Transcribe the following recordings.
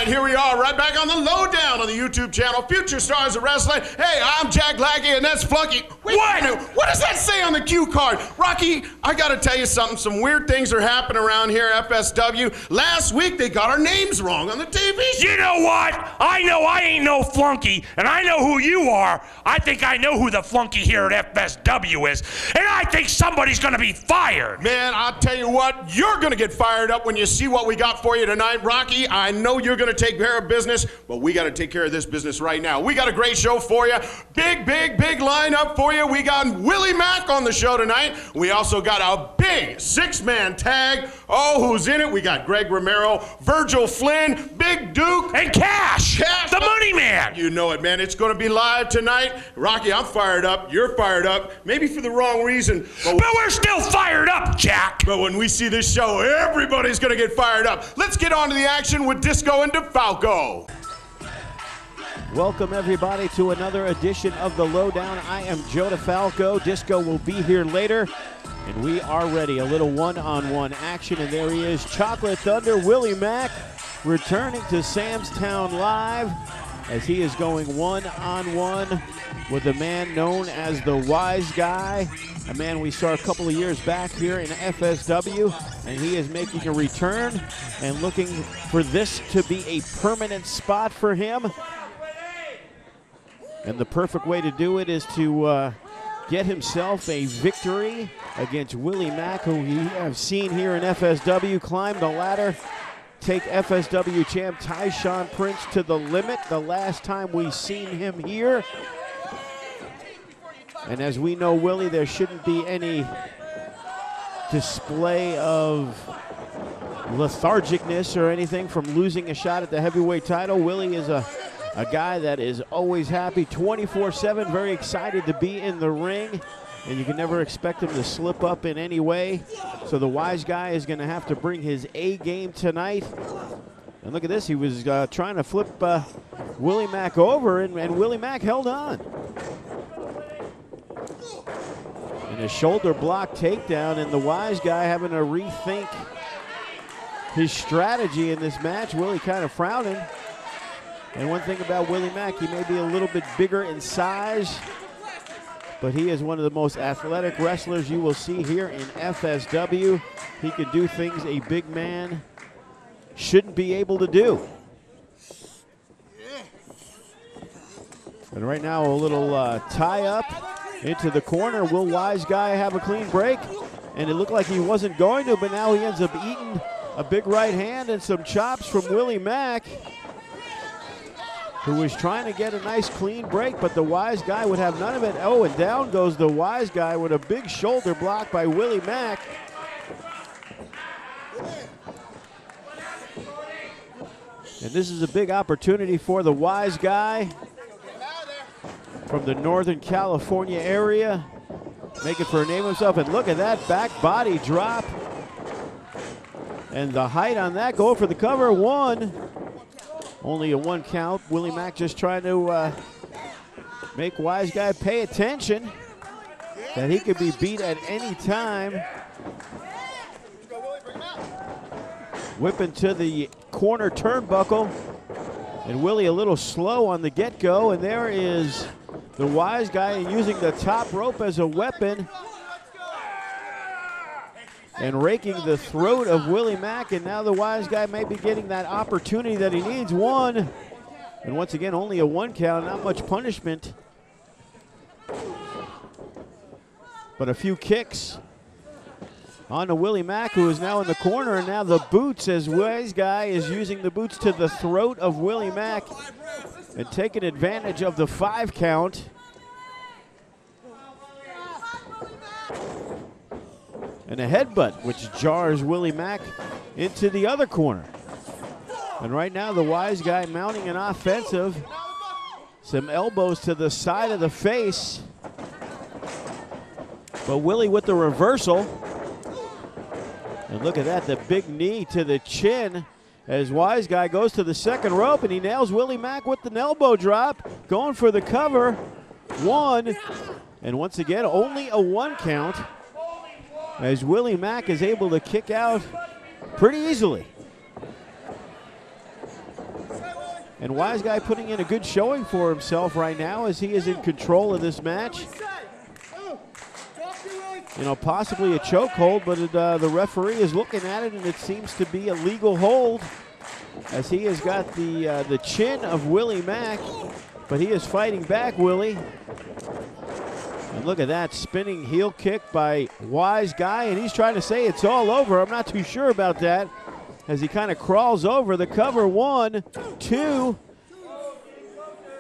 right, here we are, right back on the Lowdown on the YouTube channel, Future Stars of Wrestling. Hey, I'm Jack Lackey, and that's Flunky. Wait, what does that say on the cue card? Rocky, I gotta tell you something. Some weird things are happening around here at FSW. Last week, they got our names wrong on the TV show. You know what? I know I ain't no flunky, and I know who you are. I think I know who the flunky here at FSW is, and I think somebody's gonna be fired. Man, I'll tell you what, you're gonna get fired up when you see what we got for you tonight, Rocky. I know you're gonna take care of business, but we gotta take care of this business right now. We got a great show for you. Big lineup for you. We got Willie Mack on the show tonight. We also got a big 6-man tag. Oh, who's in it? We got Greg Romero, Virgil Flynn, Big Duke, and Cash, the money man. You know it, man. It's gonna be live tonight. Rocky, I'm fired up. You're fired up. Maybe for the wrong reason. But we're still fired up, Jack. But when we see this show, everybody's gonna get fired up. Let's get on to the action with Disco and DeFalco. Welcome everybody to another edition of the Lowdown. I am Joe DeFalco. Disco will be here later, and we are ready. A little one-on-one action, and there he is, Chocolate Thunder Willie Mack, returning to Samstown Live as he is going one-on-one with a man known as the Wiseguy, a man we saw a couple of years back here in FSW, and he is making a return and looking for this to be a permanent spot for him. And the perfect way to do it is to get himself a victory against Willie Mack, who we have seen here in FSW climb the ladder, take FSW champ Tyshawn Prince to the limit the last time we seen him here. And as we know, Willie, there shouldn't be any display of lethargicness or anything from losing a shot at the heavyweight title. Willie is a guy that is always happy 24/7, very excited to be in the ring, and you can never expect him to slip up in any way. So the Wiseguy is going to have to bring his A game tonight. And look at this, he was trying to flip Willie Mack over, and Willie Mack held on. And a shoulder block takedown, and the Wiseguy having to rethink his strategy in this match. Willie kind of frowning. And one thing about Willie Mack, he may be a little bit bigger in size, but he is one of the most athletic wrestlers you will see here in FSW. He can do things a big man shouldn't be able to do. And right now, a little tie-up into the corner. Will Wiseguy have a clean break? And it looked like he wasn't going to, but now he ends up eating a big right hand and some chops from Willie Mack, who was trying to get a nice clean break, but the Wiseguy would have none of it. Oh, and down goes the Wiseguy with a big shoulder block by Willie Mack. And this is a big opportunity for the Wiseguy from the Northern California area, making for a name himself. And look at that back body drop. And the height on that, going for the cover, one. Only a 1 count. Willie Mack just trying to make Wiseguy pay attention that he could be beat at any time. Whipping to the corner turnbuckle. And Willie a little slow on the get-go. And there is the Wiseguy using the top rope as a weapon and raking the throat of Willie Mack, and now the Wiseguy may be getting that opportunity that he needs. One, and once again, only a 1 count, not much punishment, but a few kicks on to Willie Mack, who is now in the corner, and now the boots, as Wiseguy is using the boots to the throat of Willie Mack and taking advantage of the 5 count. And a headbutt, which jars Willie Mack into the other corner. And right now, the Wiseguy mounting an offensive. Some elbows to the side of the face. But Willie with the reversal. And look at that, the big knee to the chin as Wiseguy goes to the second rope, and he nails Willie Mack with an elbow drop. Going for the cover. One. And once again, only a 1 count, as Willie Mack is able to kick out pretty easily. And Wiseguy putting in a good showing for himself right now as he is in control of this match. You know, possibly a chokehold, but the referee is looking at it, and it seems to be a legal hold as he has got the chin of Willie Mack, but he is fighting back, Willie. And look at that spinning heel kick by Wiseguy, and he's trying to say it's all over. I'm not too sure about that as he kind of crawls over the cover. 1, 2.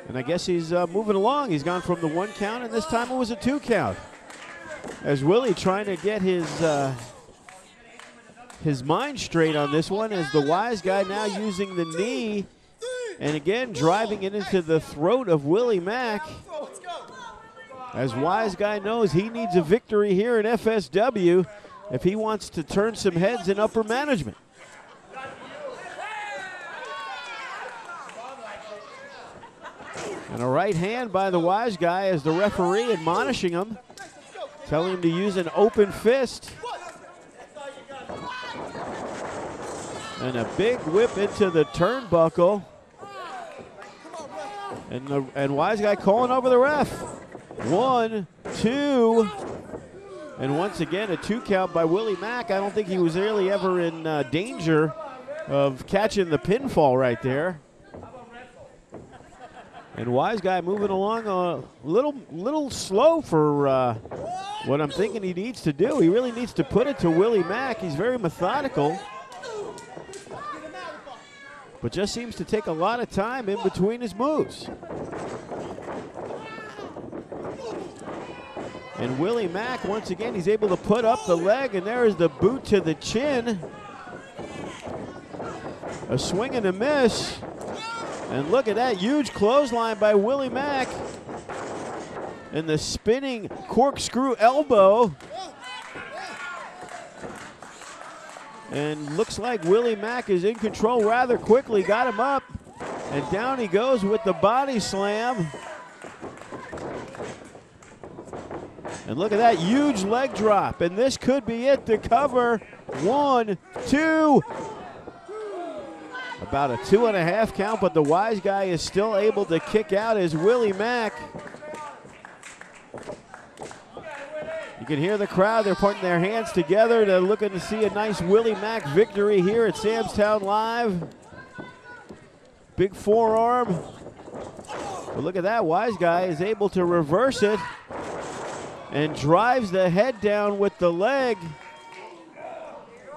And I guess he's moving along. He's gone from the 1 count, and this time it was a 2 count. As Willie trying to get his mind straight on this one, as the Wiseguy now using the knee, and again driving it into the throat of Willie Mack. As Wiseguy knows he needs a victory here in FSW if he wants to turn some heads in upper management. And a right hand by the Wiseguy as the referee admonishing him, telling him to use an open fist. And a big whip into the turnbuckle. And Wiseguy calling over the ref. 1, 2. And once again, a 2 count by Willie Mack. I don't think he was really ever in danger of catching the pinfall right there. And Wiseguy moving along a little slow for what I'm thinking he needs to do. He really needs to put it to Willie Mack. He's very methodical, but just seems to take a lot of time in between his moves. And Willie Mack, once again, he's able to put up the leg, and there is the boot to the chin. A swing and a miss. And look at that huge clothesline by Willie Mack. And the spinning corkscrew elbow. And looks like Willie Mack is in control rather quickly. Got him up. And down he goes with the body slam. And look at that huge leg drop. And this could be it to cover. 1, 2. About a 2.5 count, but the Wiseguy is still able to kick out as Willie Mack. You can hear the crowd. They're putting their hands together. They're looking to see a nice Willie Mack victory here at Samstown Live. Big forearm. But look at that. Wiseguy is able to reverse it and drives the head down with the leg.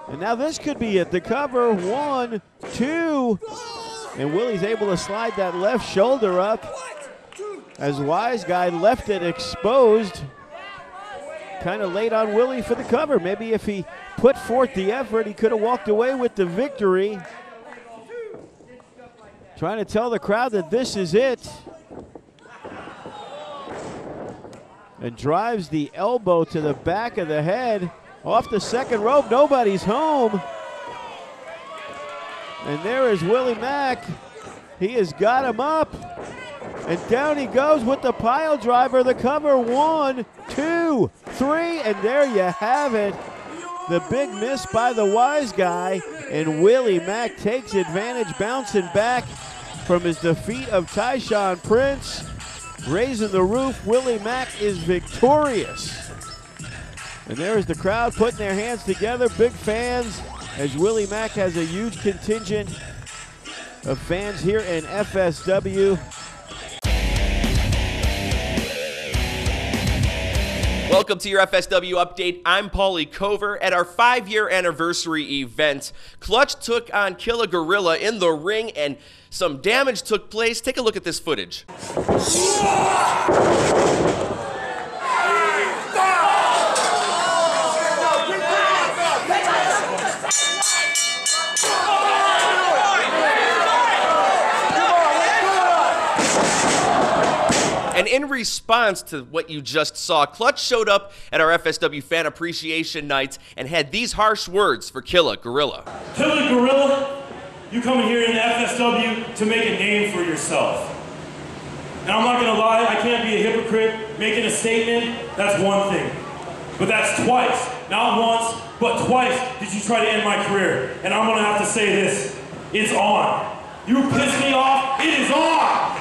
And now this could be it. The cover. 1, 2. And Willie's able to slide that left shoulder up as Wiseguy left it exposed. Kind of late on Willie for the cover. Maybe if he put forth the effort, he could have walked away with the victory. Trying to tell the crowd that this is it. And drives the elbow to the back of the head. Off the second rope, nobody's home. And there is Willie Mack. He has got him up. And down he goes with the pile driver. The cover. 1, 2, 3. And there you have it. The big miss by the Wiseguy. And Willie Mack takes advantage, bouncing back from his defeat of Tyshawn Prince. Raising the roof. Willie Mack is victorious. And there's the crowd putting their hands together, big fans, as Willie Mack has a huge contingent of fans here in FSW. Welcome to your FSW update. I'm Paulie Cover. At our 5-year anniversary event, Clutch took on Killer Gorilla in the ring and some damage took place. Take a look at this footage. And in response to what you just saw, Clutch showed up at our FSW Fan Appreciation Night and had these harsh words for Killer Gorilla. Killer Gorilla, you coming here in the FSW to make a name for yourself. Now I'm not gonna lie, I can't be a hypocrite. Making a statement, that's one thing. But that's twice, not once, but twice did you try to end my career. And I'm gonna have to say this, it's on. You pissed me off. It is on.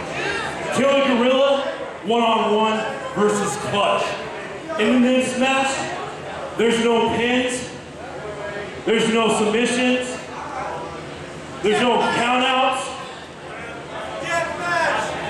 Killer Gorilla, one-on-one versus Clutch. In this match, there's no pins. There's no submissions. There's no countouts.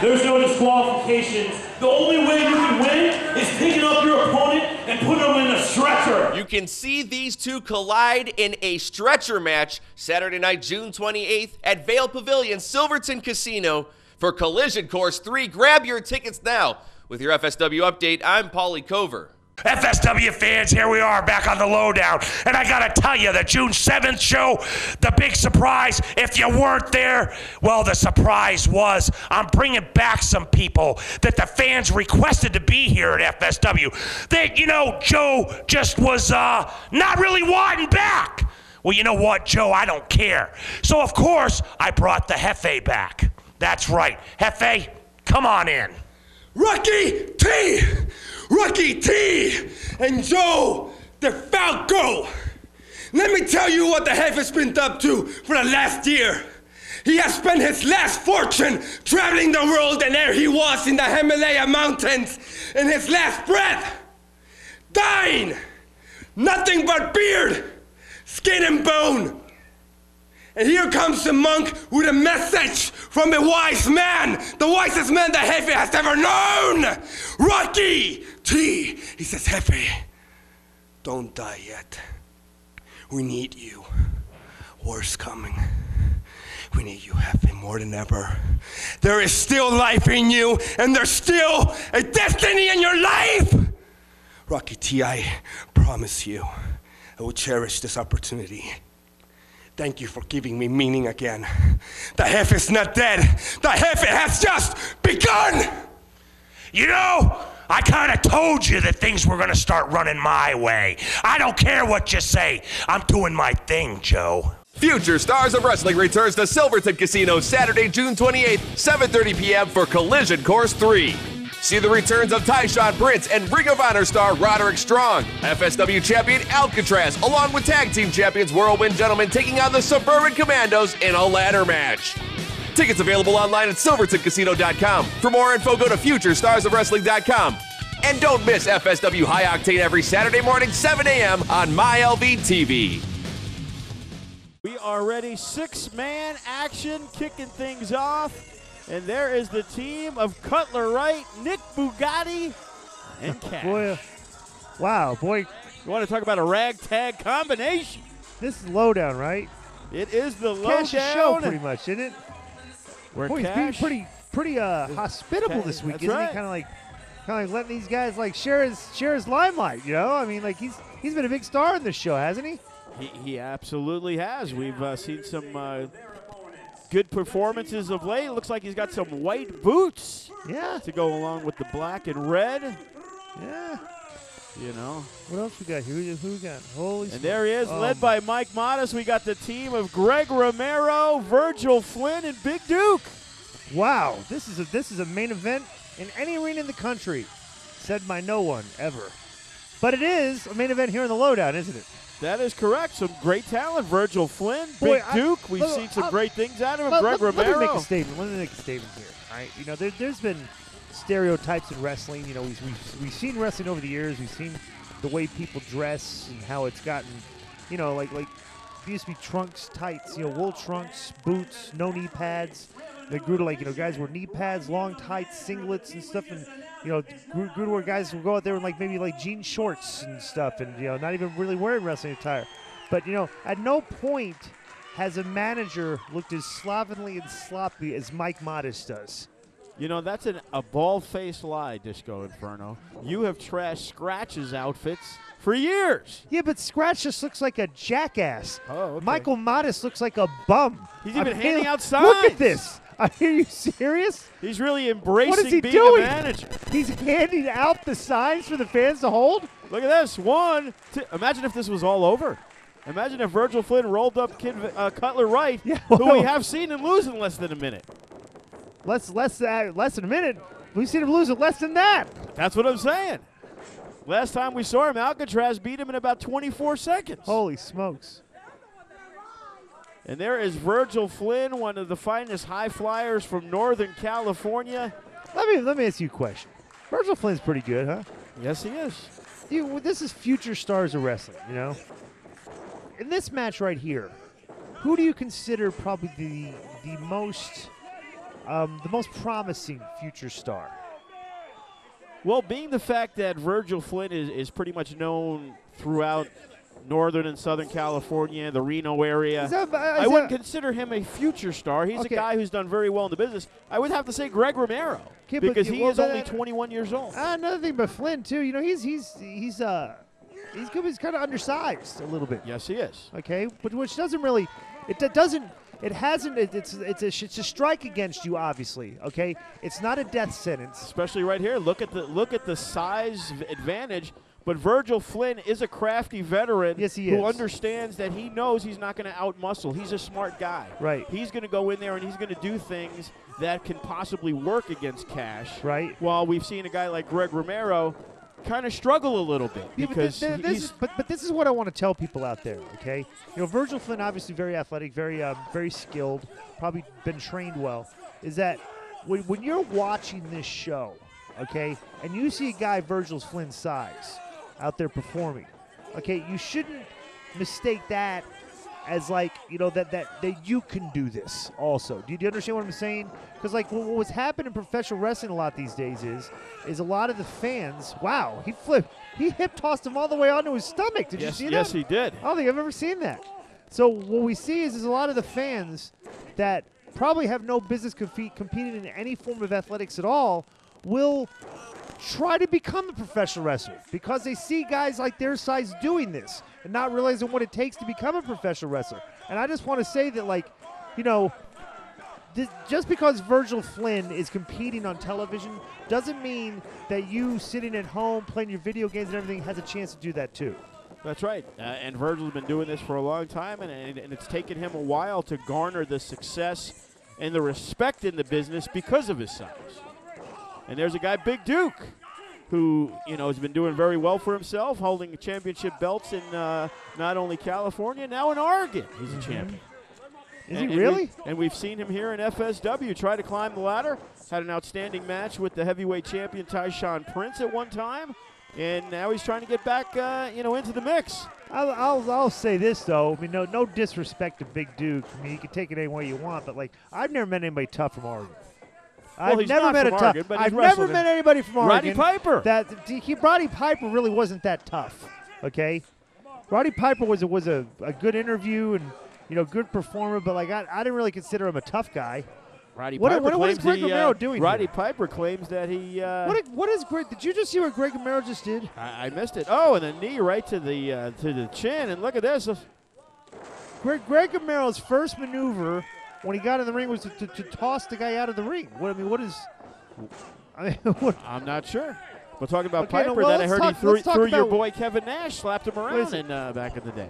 There's no disqualifications. The only way you can win is picking up your opponent and putting them in a stretcher. You can see these two collide in a stretcher match Saturday night, June 28th at Vail Pavilion, Silverton Casino for Collision Course 3. Grab your tickets now. With your FSW update, I'm Paulie Cover. FSW fans, here we are back on the Lowdown. And I gotta tell you, the June 7th show, the big surprise, if you weren't there, well, the surprise was I'm bringing back some people that the fans requested to be here at FSW. That, you know, Joe just was not really wanting back. Well, you know what, Joe, I don't care. So, of course, I brought the Hefe back. That's right. Hefe, come on in. Rocky T! Rocky T! And Joe DeFalco! Let me tell you what the Hefe has been up to for the last year. He has spent his last fortune traveling the world, and there he was in the Himalaya mountains in his last breath, dying. Nothing but beard, skin and bone. And here comes the monk with a message from a wise man, the wisest man the Hefe has ever known. Rocky T. He says, Hefe, don't die yet. We need you. War's coming. We need you, Hefe, more than ever. There is still life in you, and there's still a destiny in your life. Rocky T, I promise you, I will cherish this opportunity. Thank you for giving me meaning again. The Hefe is not dead. The Hefe has just begun. You know, I kind of told you that things were going to start running my way. I don't care what you say. I'm doing my thing, Joe. Future Stars of Wrestling returns to Silverton Casino Saturday, June 28th, 7:30 p.m. for Collision Course 3. See the returns of Tyshawn Prince and Ring of Honor star Roderick Strong, FSW champion Alcatraz, along with tag team champions Whirlwind Gentlemen taking on the Suburban Commandos in a ladder match. Tickets available online at silvertoncasino.com. For more info, go to futurestarsofwrestling.com. And don't miss FSW High Octane every Saturday morning, 7 a.m. on MyLV TV. We are ready, six-man action, kicking things off. And there is the team of Cutler Wright, Nick Bugatti, and Cash. Boy, wow, boy. You want to talk about a ragtag combination? This is Lowdown, right? It is the Lowdown. Cash's show, pretty much, isn't it? Where Boy, Cash, he's being pretty hospitable this week, That's isn't right. he? Kind of like letting these guys like share his limelight. You know, I mean, like he's been a big star in this show, hasn't he? He absolutely has. We've seen some good performances of late. It looks like he's got some white boots. Yeah. To go along with the black and red. Yeah. You know. What else we got here? Who we got? Holy And there he is, led by Mike Modest. We got the team of Greg Romero, Virgil Flynn, and Big Duke. Wow, this is a main event in any arena in the country, said by no one ever. But it is a main event here in the Lowdown, isn't it? That is correct. Some great talent. Virgil Flynn, Boy, Big Duke. We've seen some great things out of him. Let Greg Romero. me make a statement. Let me make a statement here. All right, you know, there's been stereotypes in wrestling. You know, we've seen wrestling over the years. We've seen the way people dress and how it's gotten, you know, like there used to be trunks, tights, you know, wool trunks, boots, no knee pads. They grew to, like, you know, guys wore knee pads, long tights, singlets and stuff, and, you know, grew to where guys would go out there in, like, maybe, like, jean shorts and stuff, and, you know, not even really wearing wrestling attire. But, you know, at no point has a manager looked as slovenly and sloppy as Mike Modest does. You know, that's a bald-faced lie, Disco Inferno. You have trashed Scratch's outfits for years. Yeah, but Scratch just looks like a jackass. Oh, okay. Michael Modest looks like a bum. He's even handing out Look signs. at this. Are you serious? He's really What is embracing he being doing? a manager. He's handing out the signs for the fans to hold? Look at this. One, two. Imagine if this was all over. Imagine if Virgil Flynn rolled up Cutler Wright, Yeah, who we well. have seen him lose in less than a minute. Less than a minute. We've seen him lose it less than that. That's what I'm saying. Last time we saw him, Alcatraz beat him in about 24 seconds. Holy smokes. And there is Virgil Flynn, one of the finest high flyers from Northern California. Let me ask you a question. Virgil Flynn's pretty good, huh? Yes, he is. This is future stars of wrestling, you know? In this match right here, who do you consider probably the most promising future star? Well, being the fact that Virgil Flynn is pretty much known throughout Northern and Southern California, the Reno area, I wouldn't consider him a future star. He's a guy who's done very well in the business. I would have to say Greg Romero, because he is only 21 years old. Another thing about Flynn too, you know, he's good. He's kind of undersized a little bit. Yes, he is. Okay, but which doesn't really, it's a strike against you, obviously. Okay, it's not a death sentence. Especially right here. Look at the size advantage. But Virgil Flynn is a crafty veteran who understands that he knows he's not going to outmuscle. He's a smart guy. Right. He's going to go in there and he's going to do things that can possibly work against Cash. Right. While we've seen a guy like Greg Romero kind of struggle a little bit because but this is what I want to tell people out there. Okay. You know, Virgil Flynn, obviously very athletic, very skilled, probably been trained well. Is that when you're watching this show, okay, and you see a guy Virgil Flynn's size out there performing, okay, you shouldn't mistake that as like, you know, that you can do this also. Do you understand what I'm saying? Because like what's happened in professional wrestling a lot these days is a lot of the fans, wow, he hip tossed him all the way onto his stomach. Did you see that? Yes, he did. I don't think I've ever seen that. So what we see is a lot of the fans that probably have no business competing in any form of athletics at all will try to become a professional wrestler because they see guys like their size doing this and not realizing what it takes to become a professional wrestler. And I just want to say that, like, you know, just because Virgil Flynn is competing on television doesn't mean that you sitting at home playing your video games and everything has a chance to do that too. That's right. And Virgil's been doing this for a long time, and it's taken him a while to garner the success and the respect in the business because of his size. And there's a guy, Big Duke, who, you know, has been doing very well for himself, holding championship belts in not only California, now in Oregon. He's a champion. Is he really? And we've seen him here in FSW try to climb the ladder. Had an outstanding match with the heavyweight champion Tyshawn Prince at one time, and now he's trying to get back, you know, into the mix. I'll say this though. I mean, no disrespect to Big Duke. I mean, you can take it any way you want, but like, I've never met anybody tough from Oregon. Well, I've never met anybody from Oregon. Roddy Piper. Roddy Piper really wasn't that tough. Okay, Roddy Piper was a good interview and, you know, good performer, but like I didn't really consider him a tough guy. What is Greg Romero doing? Roddy here? Piper claims that he. What is Greg? Did you just see what Greg Romero just did? I missed it. Oh, and a knee right to the chin, and look at this. Greg Romero's first maneuver when he got in the ring was to toss the guy out of the ring. I'm not sure. We're talking about okay, Piper. Then I heard he threw your boy Kevin Nash, slapped him around back in the day.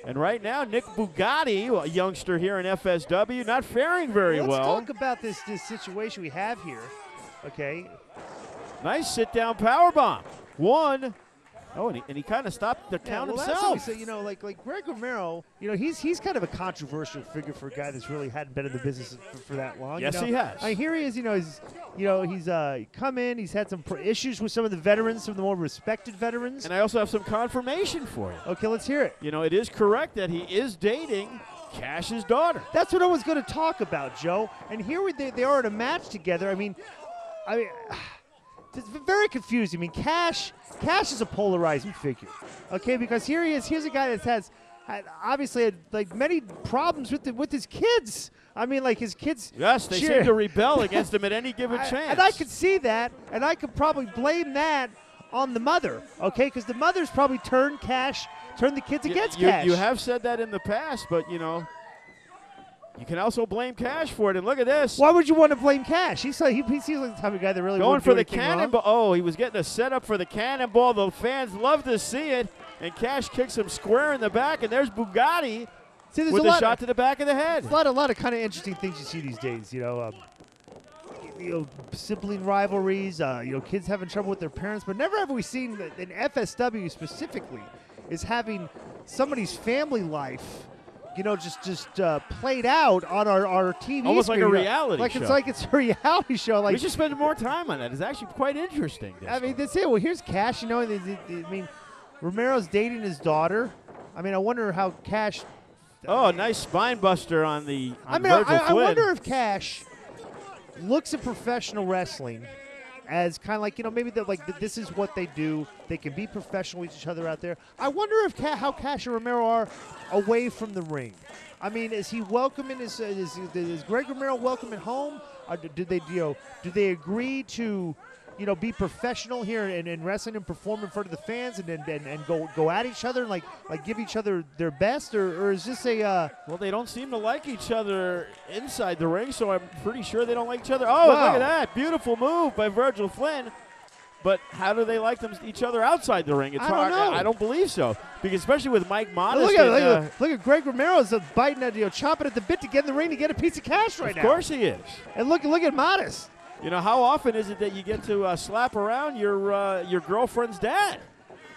And right now, Nick Bugatti, a youngster here in FSW, not faring very well. Let's talk about this situation we have here. Okay. Nice sit-down powerbomb. One. Oh, and he kind of stopped the count himself. That's you know, like Greg Romero, you know, he's kind of a controversial figure for a guy that's really hadn't been in the business for that long. Yes, you know? he has. I mean, here he is. He's come in. He's had some issues with some of the veterans, some of the more respected veterans. And I also have some confirmation for you. Okay, let's hear it. You know, it is correct that he is dating Cash's daughter. That's what I was going to talk about, Joe. And here they are in a match together. I mean. It's very confusing. I mean, Cash is a polarizing figure, okay? Because here he is. Here's a guy that has obviously had like many problems with his kids. I mean, like his kids. Yes, they seem to rebel against him at any given chance. And I could see that, and I could probably blame that on the mother, okay? Because the mother's probably turned the kids against Cash. You have said that in the past, but you know. You can also blame Cash for it, and look at this. Why would you want to blame Cash? He seems like the type of guy that really going for the cannonball. Oh, he was getting a setup for the cannonball. The fans love to see it, and Cash kicks him square in the back, and there's Bugatti with a shot to the back of the head. A lot of kind of interesting things you see these days. You know, sibling rivalries. You know, kids having trouble with their parents, but never have we seen in FSW specifically is having somebody's family life, you know, just played out on our TV. Almost like screen. a reality like show. It's like it's a reality show. Like We should spend more time on that. It's actually quite interesting. I mean, that's it. Well, here's Cash. You know, I mean, Romero's dating his daughter. I mean, I wonder how Cash. Oh, nice spine buster on the. I mean, Virgil I Flynn. wonder if Cash looks at professional wrestling as kind of like, you know, maybe this is what they do. They can be professional with each other out there. I wonder if how Cash and Romero are away from the ring. I mean, is he welcoming? Is Greg Romero welcoming home? Or do they agree to, you know, be professional here in wrestling and perform in front of the fans and go at each other and like give each other their best, or is this a Well, they don't seem to like each other inside the ring, so I'm pretty sure they don't like each other. Oh, Wow. look at that. Beautiful move by Virgil Flynn. But how do they like each other outside the ring? It's I don't hard. know. I don't believe so. Because especially with Mike Modest. look at Greg Romero's biting at, you know, chomping at the bit to get in the ring to get a piece of Cash right now. Of course he is. And look at Modest. You know, how often is it that you get to slap around your girlfriend's dad?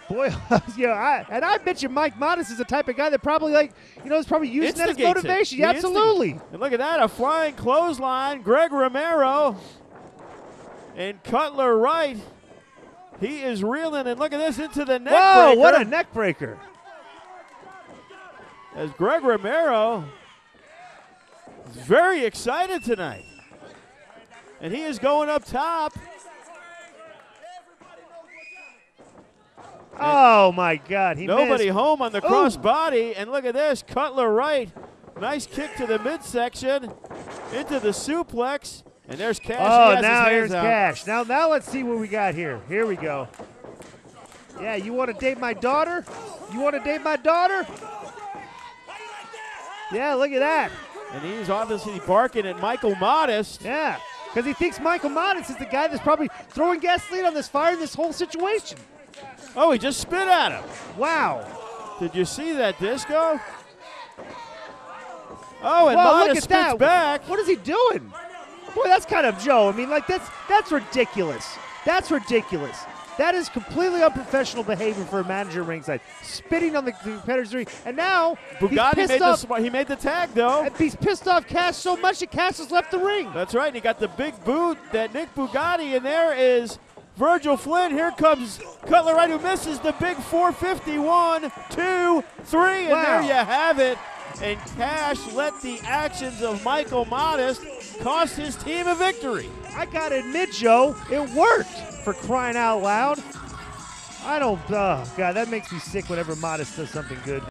Boy, yeah, I bet you Mike Modest is the type of guy that probably, like, you know, is probably using that as Instigates it. motivation. He Yeah, absolutely. And look at that, a flying clothesline. Greg Romero and Cutler Wright. He is reeling, and look at this, into the neck Whoa, breaker. what a neck breaker. As Greg Romero is very excited tonight. And he is going up top. Oh, my God. He Nobody missed. home on the crossbody. And look at this, Cutler Wright. Nice kick to the midsection, into the suplex. And there's Cash. Oh, He has now his here's hands out. Cash. Now let's see what we got here. Here we go. Yeah, you want to date my daughter? You want to date my daughter? Yeah, look at that. And he's obviously barking at Michael Modest. Yeah, because he thinks Michael Modest is the guy that's probably throwing gasoline on this fire in this whole situation. Oh, he just spit at him. Wow. Did you see that, Disco? Oh, and Well, look Modest at that. spits back. What is he doing? Boy, that's kind of Joe. I mean, like, that's ridiculous. That's ridiculous. That is completely unprofessional behavior for a manager ringside. Spitting on the competitor's ring. And now Bugatti he made the tag, though. he's pissed off Cash so much that Cash has left the ring. That's right. And he got the big boot that Nick Bugatti, and there is Virgil Flynn. Here comes Cutler Wright, who misses the big 450. 1, 2, 3, and Wow. there you have it. And Cash let the actions of Michael Modest cost his team a victory. I got to admit, Joe, it worked, for crying out loud. I don't, oh, God, that makes me sick whenever Modest does something good.